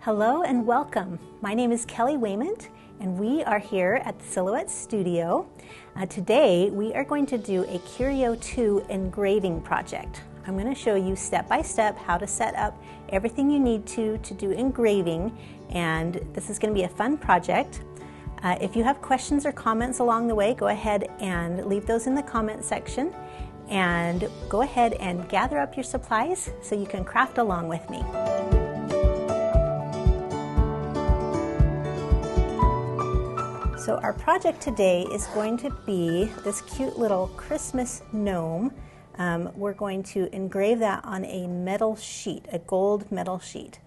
Hello and welcome. My name is Kelly Wayment and we are here at the Silhouette Studio. Today we are going to do a Curio2 engraving project. I'm going to show you step by step how to set up everything you need to do engraving, and this is going to be a fun project. If you have questions or comments along the way, go ahead and leave those in the comment section, and go ahead and gather up your supplies so you can craft along with me. So our project today is going to be this cute little Christmas gnome. We're going to engrave that on a metal sheet, a gold metal sheet.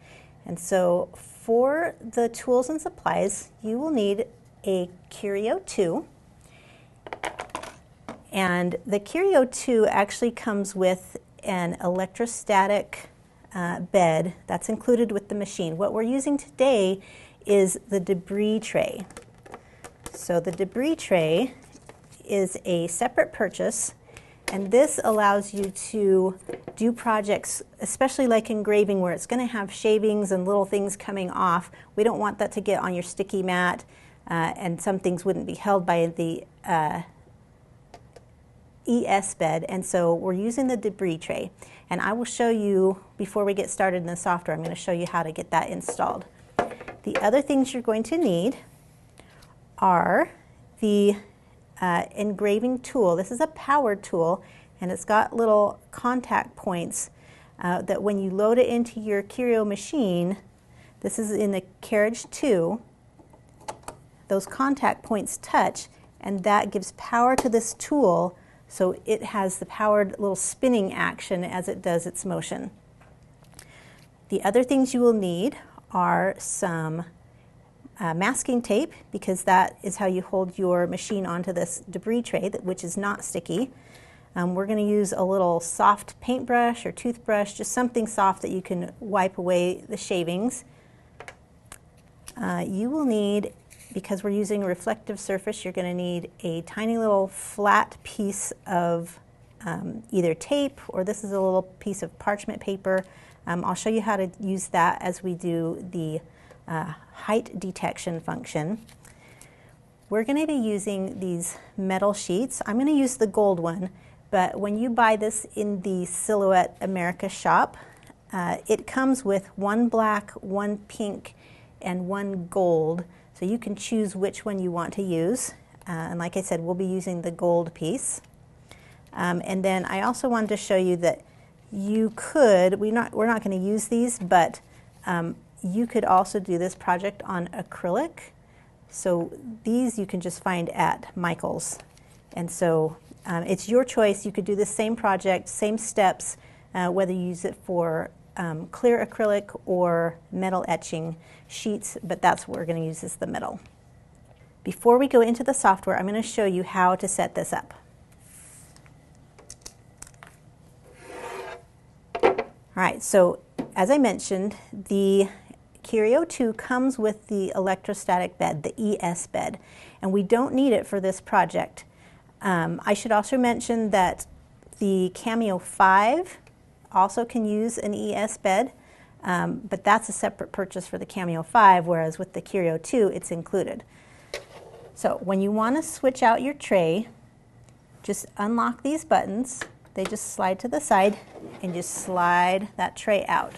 And so for the tools and supplies, you will need a Curio2. And the Curio2 actually comes with an electrostatic bed that's included with the machine. What we're using today is the debris tray. So the debris tray is a separate purchase, and this allows you to do projects, especially like engraving, where it's going to have shavings and little things coming off. We don't want that to get on your sticky mat, and some things wouldn't be held by the ES bed, and so we're using the debris tray. And I will show you, before we get started in the software, I'm going to show you how to get that installed. The other things you're going to need are the engraving tool. This is a power tool, and it's got little contact points that when you load it into your Curio machine, this is in the carriage 2, those contact points touch, and that gives power to this tool, so it has the powered little spinning action as it does its motion. The other things you will need are some masking tape, because that is how you hold your machine onto this debris tray, which is not sticky. We're going to use a little soft paintbrush or toothbrush, just something soft that you can wipe away the shavings. You will need, because we're using a reflective surface, you're going to need a tiny little flat piece of either tape, or this is a little piece of parchment paper. I'll show you how to use that as we do the height detection function. We're going to be using these metal sheets. I'm going to use the gold one, but when you buy this in the Silhouette America shop, it comes with one black, one pink, and one gold, so you can choose which one you want to use. And like I said, we'll be using the gold piece. And then I also wanted to show you that you could, we're not going to use these, but you could also do this project on acrylic. So these you can just find at Michael's. And so it's your choice. You could do the same project, same steps, whether you use it for clear acrylic or metal etching sheets, but that's what we're going to use, is the metal. Before we go into the software, I'm going to show you how to set this up. All right, so as I mentioned, the Curio2 comes with the electrostatic bed, the ES bed, and we don't need it for this project. I should also mention that the Cameo 5 also can use an ES bed, but that's a separate purchase for the Cameo 5, whereas with the Curio2 it's included. So when you want to switch out your tray, just unlock these buttons. They just slide to the side, and just slide that tray out.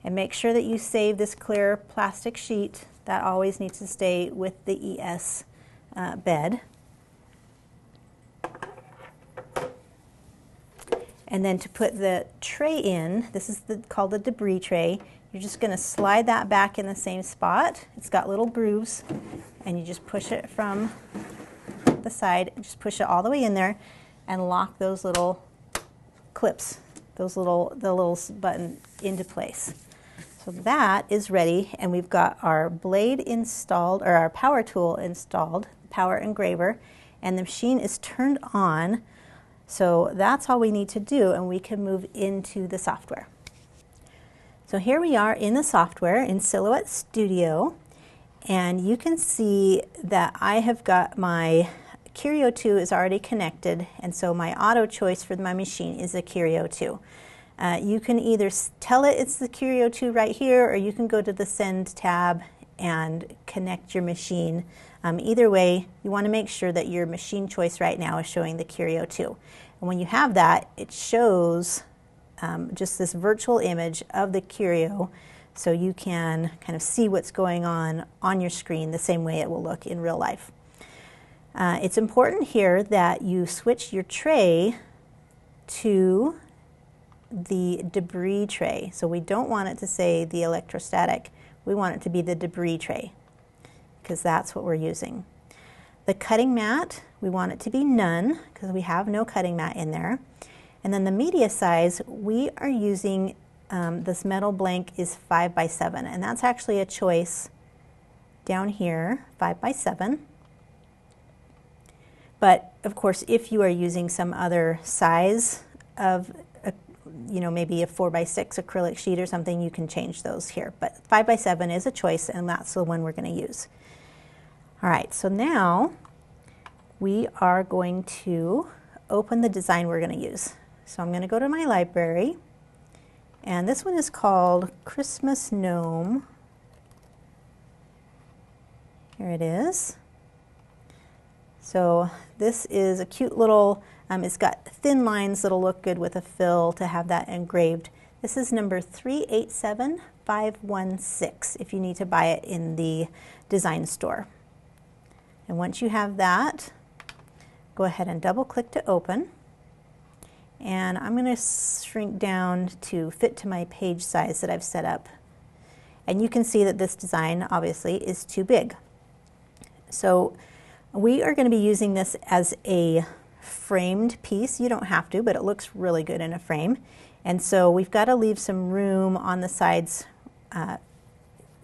And make sure that you save this clear plastic sheet. That always needs to stay with the ES bed. And then to put the tray in, this is called the debris tray, you're just going to slide that back in the same spot. It's got little grooves, and you just push it from the side, just push it all the way in there, and lock those little clips, the little button into place. So that is ready, and we've got our blade installed, or our power tool installed, Power Engraver, and the machine is turned on. So that's all we need to do, and we can move into the software. So here we are in the software in Silhouette Studio, and you can see that I have got my Curio2 is already connected, and so my auto choice for my machine is a Curio2. You can either tell it it's the Curio2 right here, or you can go to the Send tab and connect your machine. Either way, you want to make sure that your machine choice right now is showing the Curio2. And when you have that, it shows just this virtual image of the Curio, so you can kind of see what's going on your screen the same way it will look in real life. It's important here that you switch your tray to the debris tray. So we don't want it to say the electrostatic. We want it to be the debris tray, because that's what we're using. The cutting mat, we want it to be none, because we have no cutting mat in there. And then the media size, we are using, this metal blank is 5 by 7, and that's actually a choice down here, 5 by 7. But of course, if you are using some other size of, maybe a 4 by 6 acrylic sheet or something, you can change those here. But 5 by 7 is a choice, and that's the one we're going to use. All right, so now we are going to open the design we're going to use. So I'm going to go to my library, and this one is called Christmas Gnome. Here it is. So this is a cute little, it's got thin lines that'll look good with a fill to have that engraved. This is number 387516 if you need to buy it in the design store. And once you have that, go ahead and double click to open. And I'm going to shrink down to fit to my page size that I've set up. And you can see that this design obviously is too big. So we are going to be using this as a framed piece. You don't have to, but it looks really good in a frame. And so we've got to leave some room on the sides.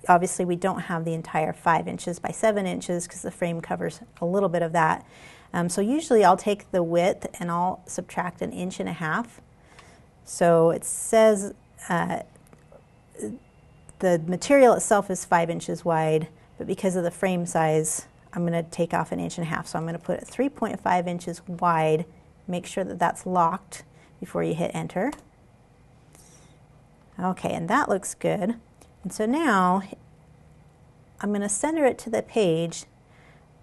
Obviously we don't have the entire 5 inches by 7 inches because the frame covers a little bit of that. So usually I'll take the width and I'll subtract 1.5 inches. So it says the material itself is 5 inches wide, but because of the frame size, I'm going to take off 1.5 inches. So I'm going to put it 3.5 inches wide. Make sure that that's locked before you hit enter. Okay, and that looks good. And so now I'm going to center it to the page,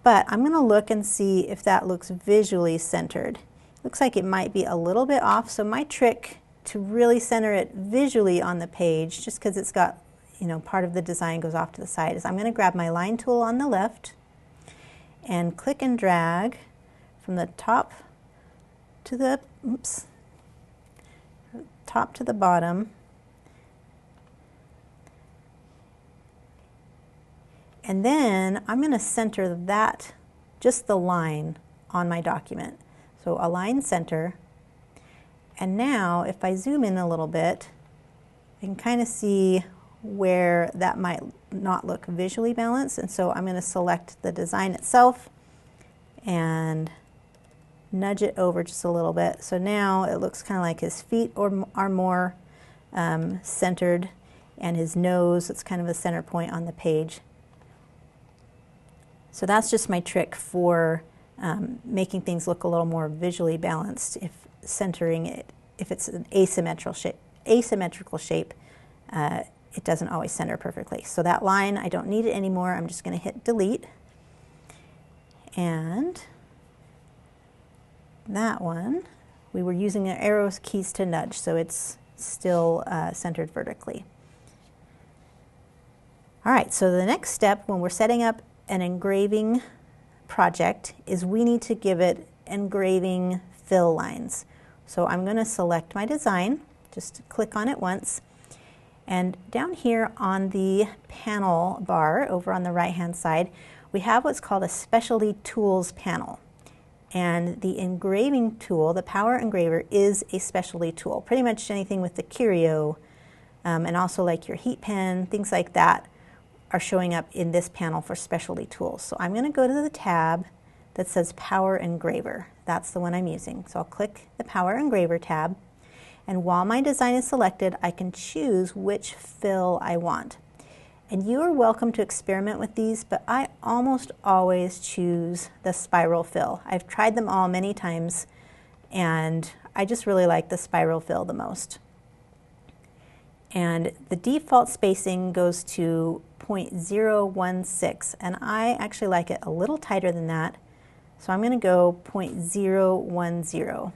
but I'm going to look and see if that looks visually centered. Looks like it might be a little bit off, so my trick to really center it visually on the page, just because it's got, part of the design goes off to the side, is I'm going to grab my line tool on the left and click and drag from the top to the, top to the bottom. And then I'm going to center that, just the line on my document. So align center. And now if I zoom in a little bit, I can kind of see where that might not look visually balanced. And so I'm going to select the design itself and nudge it over just a little bit. So now it looks kind of like his feet are more centered, and his nose, it's kind of a center point on the page. So that's just my trick for making things look a little more visually balanced. If centering it, if it's an asymmetrical shape, it doesn't always center perfectly. So that line, I don't need it anymore. I'm just going to hit delete. And that one, we were using the arrow keys to nudge, so it's still centered vertically. All right, so the next step when we're setting up an engraving project is we need to give it engraving fill lines. So I'm going to select my design, just click on it once, and down here on the panel bar over on the right hand side, we have what's called a specialty tools panel. And the engraving tool, the Power Engraver, is a specialty tool. Pretty much anything with the Curio, and also like your heat pen, things like that, are showing up in this panel for specialty tools. So I'm going to go to the tab that says Power Engraver. That's the one I'm using. So I'll click the Power Engraver tab, and while my design is selected, I can choose which fill I want. And you are welcome to experiment with these, but I almost always choose the spiral fill. I've tried them all many times, and I just really like the spiral fill the most. And the default spacing goes to 0.016, and I actually like it a little tighter than that. So I'm going to go 0.010.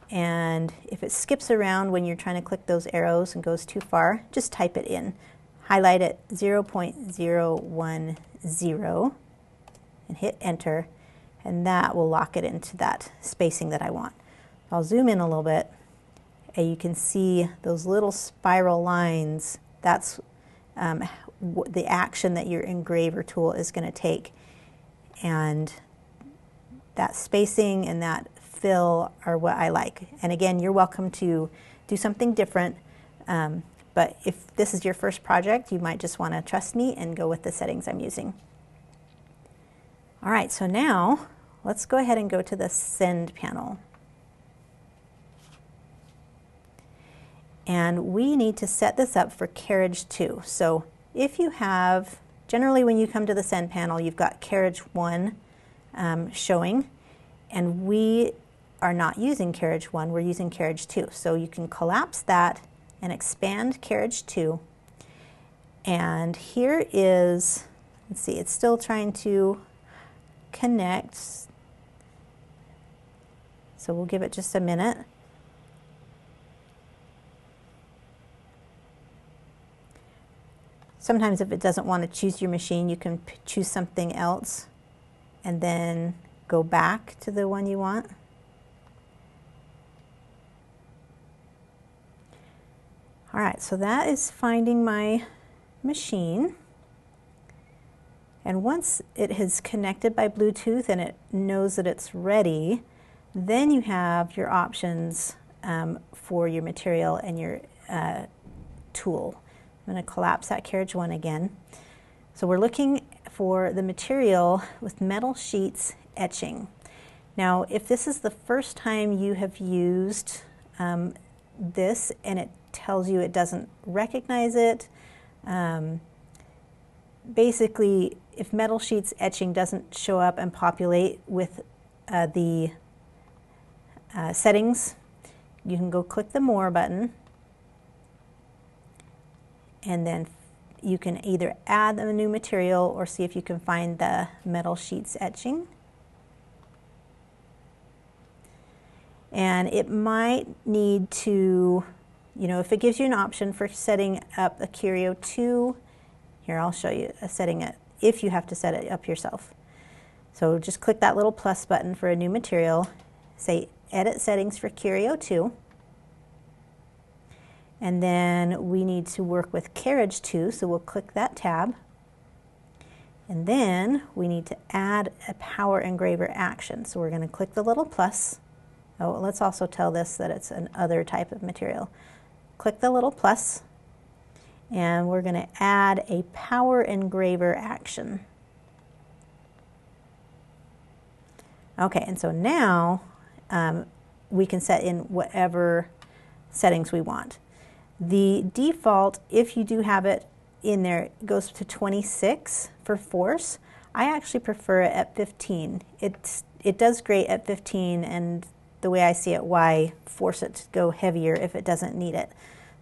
And if it skips around when you're trying to click those arrows and goes too far, just type it in. Highlight it 0.010 and hit enter, and that will lock it into that spacing that I want. I'll zoom in a little bit, and you can see those little spiral lines. That's the action that your engraver tool is going to take. And that spacing and that fill are what I like. And again, you're welcome to do something different, but if this is your first project, you might just want to trust me and go with the settings I'm using. All right, so now let's go ahead and go to the Send panel. And we need to set this up for Carriage 2. So if you have, generally when you come to the Send panel, you've got Carriage 1 showing, and we are not using Carriage 1, we're using Carriage 2. So you can collapse that and expand Carriage 2. And here is, let's see, it's still trying to connect. So we'll give it just a minute. Sometimes if it doesn't want to choose your machine, you can choose something else and then go back to the one you want. All right, so that is finding my machine. And once it has connected by Bluetooth and it knows that it's ready, then you have your options for your material and your tool. I'm going to collapse that Carriage 1 again. So we're looking for the material with metal sheets etching. Now, if this is the first time you have used this and it tells you it doesn't recognize it, basically, if metal sheets etching doesn't show up and populate with the settings, you can go click the More button, and then you can either add a new material or see if you can find the metal sheets etching. And it might need to, if it gives you an option for setting up a Curio2, here I'll show you setting it if you have to set it up yourself. So just click that little plus button for a new material, say Edit Settings for Curio2, and then we need to work with Carriage 2, so we'll click that tab. And then we need to add a Power Engraver action. So we're going to click the little plus. Oh, let's also tell this that it's an other type of material. Click the little plus, and we're going to add a Power Engraver action. Okay, and so now we can set in whatever settings we want. The default, if you do have it in there, goes to 26 for force. I actually prefer it at 15. It does great at 15, and the way I see it, why force it to go heavier if it doesn't need it?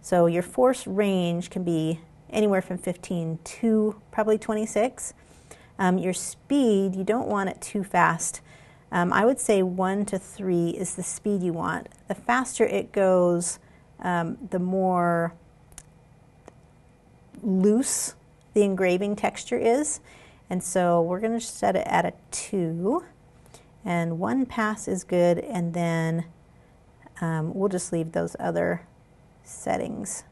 So your force range can be anywhere from 15 to probably 26. Your speed, you don't want it too fast. I would say 1 to 3 is the speed you want. The faster it goes, the more loose the engraving texture is. And so we're going to set it at a 2. And 1 pass is good, and then we'll just leave those other settings.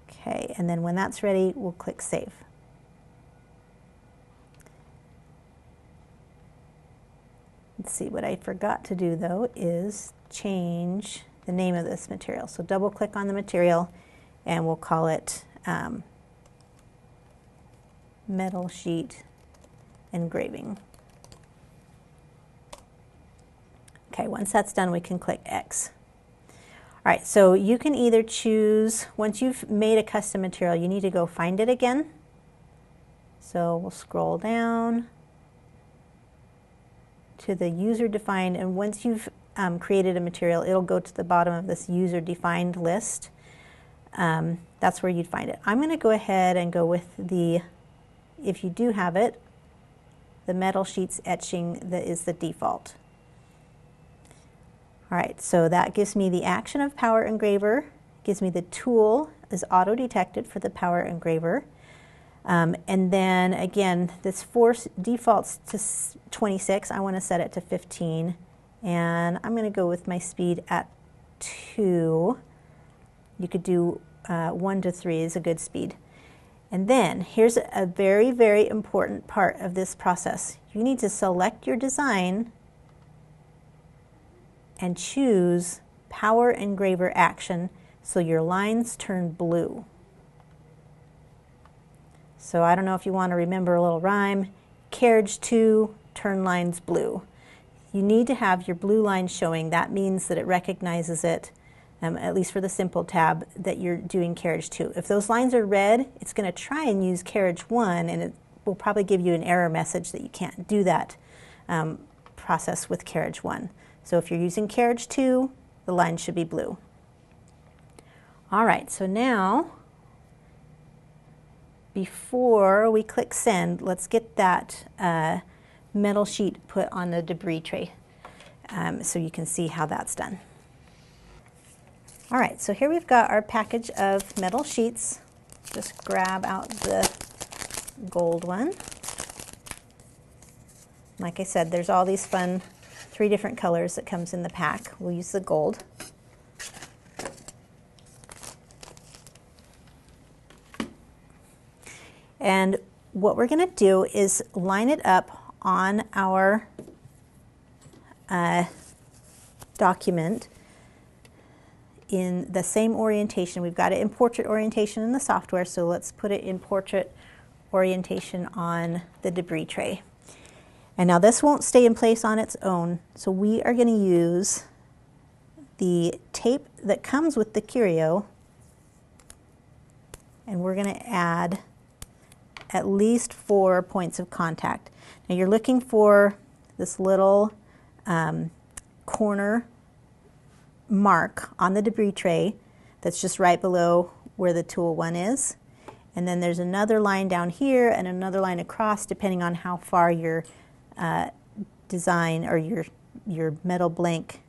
Okay, and then when that's ready, we'll click Save. Let's see, what I forgot to do though is change the name of this material. So double click on the material and we'll call it metal sheet engraving. Okay, once that's done, we can click X. All right, so you can either choose, once you've made a custom material, you need to go find it again. So we'll scroll down to the user defined, and once you've created a material, it'll go to the bottom of this user-defined list. That's where you'd find it. I'm going to go ahead and go with the, if you do have it, the metal sheets etching that is the default. All right, so that gives me the action of Power Engraver, gives me the tool is auto-detected for the Power Engraver. And then again, this force defaults to 26. I want to set it to 15. And I'm going to go with my speed at 2. You could do 1 to 3 is a good speed. And then here's a very, very important part of this process. You need to select your design and choose Power Engraver action so your lines turn blue. So I don't know if you want to remember a little rhyme. Carriage 2, turn lines blue. You need to have your blue line showing. That means that it recognizes it, at least for the simple tab, that you're doing carriage 2. If those lines are red, it's going to try and use carriage 1, and it will probably give you an error message that you can't do that process with carriage 1. So if you're using carriage 2, the line should be blue. All right, so now, before we click send, let's get that metal sheet put on the debris tray so you can see how that's done. All right, so here we've got our package of metal sheets. Just grab out the gold one. Like I said, there's all these fun 3 different colors that comes in the pack. We'll use the gold. And what we're going to do is line it up on our document in the same orientation. We've got it in portrait orientation in the software, so let's put it in portrait orientation on the debris tray. And now this won't stay in place on its own, so we are going to use the tape that comes with the Curio, and we're going to add at least 4 points of contact. Now you're looking for this little corner mark on the debris tray that's just right below where the tool 1 is. And then there's another line down here and another line across depending on how far your design or your metal blank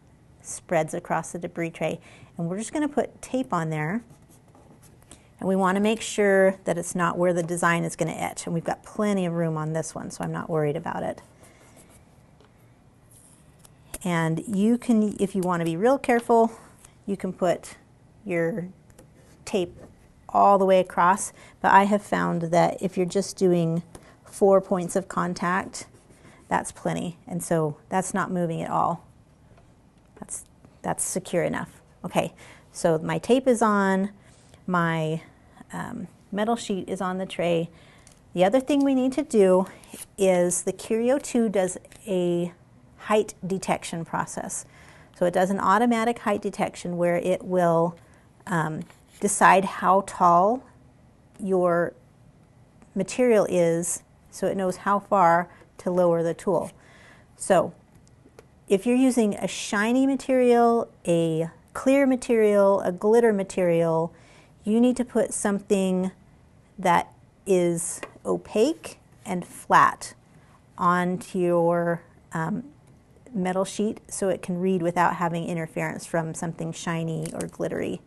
spreads across the debris tray. And we're just going to put tape on there. And we want to make sure that it's not where the design is going to etch. And we've got plenty of room on this one, so I'm not worried about it. And you can, if you want to be real careful, you can put your tape all the way across. But I have found that if you're just doing 4 points of contact, that's plenty. And so that's not moving at all. That's secure enough. Okay, so my tape is on. My metal sheet is on the tray. The other thing we need to do is the Curio2 does a height detection process. So it does an automatic height detection where it will decide how tall your material is so it knows how far to lower the tool. So if you're using a shiny material, a clear material, a glitter material, you need to put something that is opaque and flat onto your metal sheet so it can read without having interference from something shiny or glittery.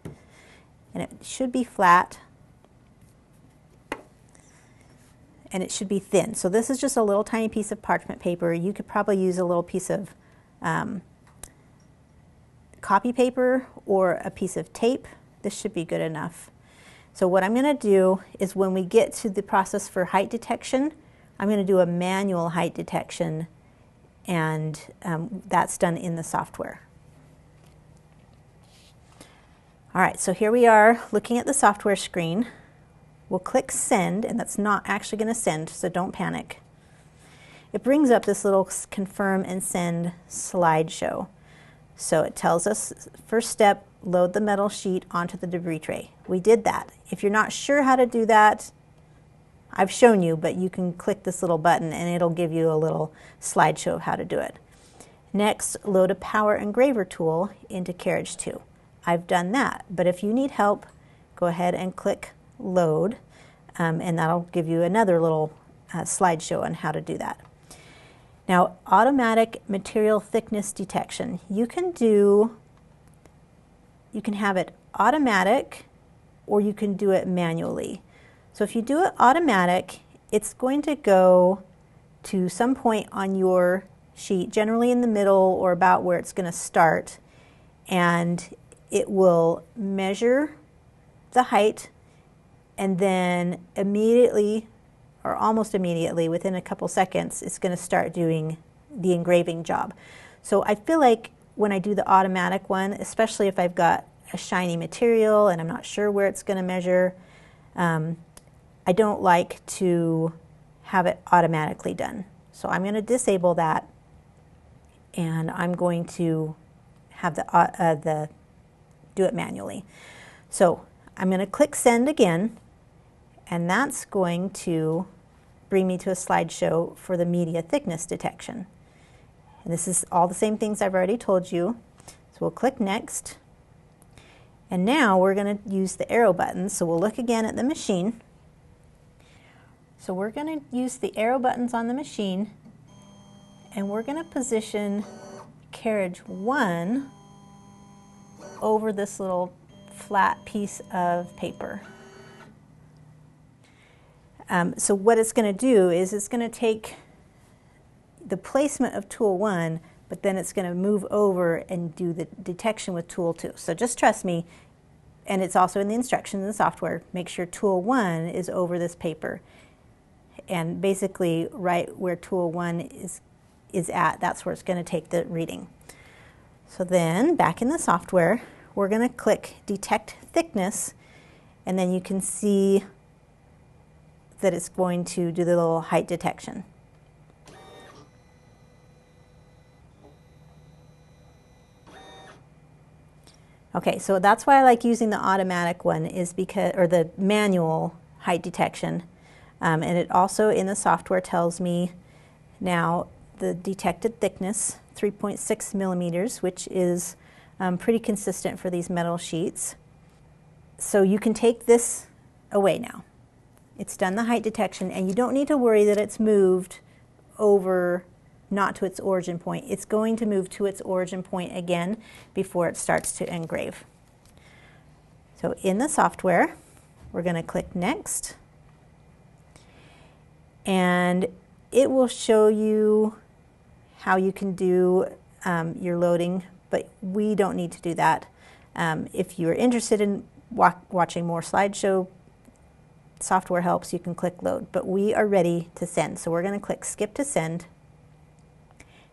And it should be flat and it should be thin. So this is just a little tiny piece of parchment paper. You could probably use a little piece of copy paper or a piece of tape. This should be good enough. So what I'm going to do is when we get to the process for height detection, I'm going to do a manual height detection, and that's done in the software. All right, so here we are looking at the software screen. We'll click send, and that's not actually going to send, so don't panic. It brings up this little confirm and send slideshow. So it tells us, first step, load the metal sheet onto the debris tray. We did that. If you're not sure how to do that, I've shown you, but you can click this little button and it'll give you a little slideshow of how to do it. Next, load a Power Engraver tool into Curio2. I've done that, but if you need help, go ahead and click Load, and that'll give you another little slideshow on how to do that. Now, automatic material thickness detection. You can have it automatic, or you can do it manually. So if you do it automatic, it's going to go to some point on your sheet, generally in the middle or about where it's going to start, and it will measure the height, and then immediately, or almost immediately, within a couple seconds, it's going to start doing the engraving job. So I feel like when I do the automatic one, especially if I've got a shiny material and I'm not sure where it's going to measure, I don't like to have it automatically done. So I'm going to disable that, and I'm going to have the do it manually. So I'm going to click Send again, and that's going to bring me to a slideshow for the media thickness detection. And this is all the same things I've already told you. So we'll click Next. And now we're going to use the arrow buttons. So we'll look again at the machine. So we're going to use the arrow buttons on the machine, and we're going to position carriage 1 over this little flat piece of paper. So what it's going to do is it's going to take the placement of tool 1, but then it's going to move over and do the detection with tool 2. So just trust me, and it's also in the instructions in the software, make sure tool 1 is over this paper. And basically right where tool 1 is at, that's where it's going to take the reading. So then back in the software, we're going to click Detect Thickness, and then you can see that it's going to do the little height detection. Okay, so that's why I like using the automatic one, is because, or the manual height detection. And it also in the software tells me now the detected thickness, 3.6 millimeters, which is pretty consistent for these metal sheets. So you can take this away now. It's done the height detection, and you don't need to worry that it's moved over not to its origin point. It's going to move to its origin point again before it starts to engrave. So in the software, we're going to click Next, and it will show you how you can do your loading, but we don't need to do that. If you're interested in watching more slideshow software helps, you can click Load, but we are ready to send. So we're going to click Skip to Send.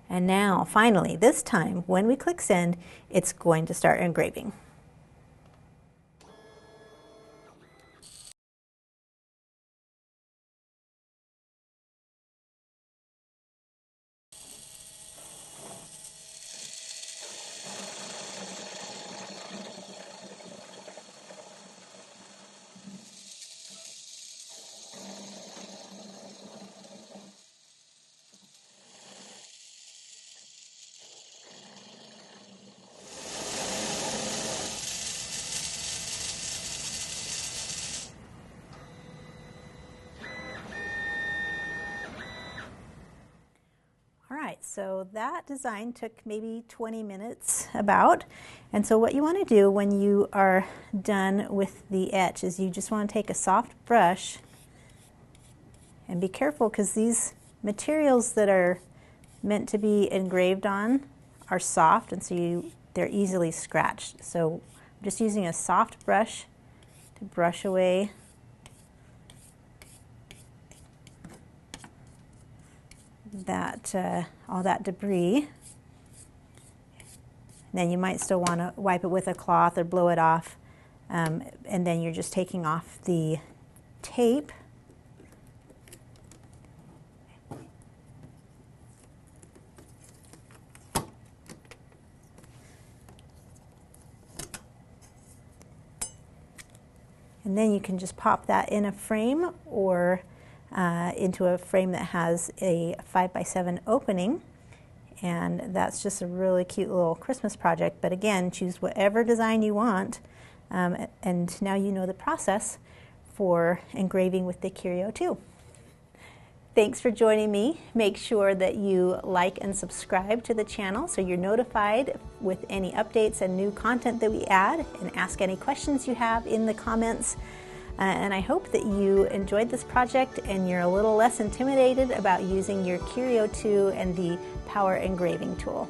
And now, finally, this time, when we click Send, it's going to start engraving. So that design took maybe 20 minutes about. And so what you want to do when you are done with the etch is you just want to take a soft brush, and be careful because these materials that are meant to be engraved on are soft, and so they're easily scratched. So I'm just using a soft brush to brush away that all that debris. And then you might still want to wipe it with a cloth or blow it off, and then you're just taking off the tape. And then you can just pop that in a frame or into a frame that has a 5x7 opening, And that's just a really cute little Christmas project. But again, choose whatever design you want. And now you know the process for engraving with the Curio2. Thanks for joining me. Make sure that you like and subscribe to the channel so you're notified with any updates and new content that we add, and ask any questions you have in the comments. And I hope that you enjoyed this project and you're a little less intimidated about using your Curio2 and the Power Engraving tool.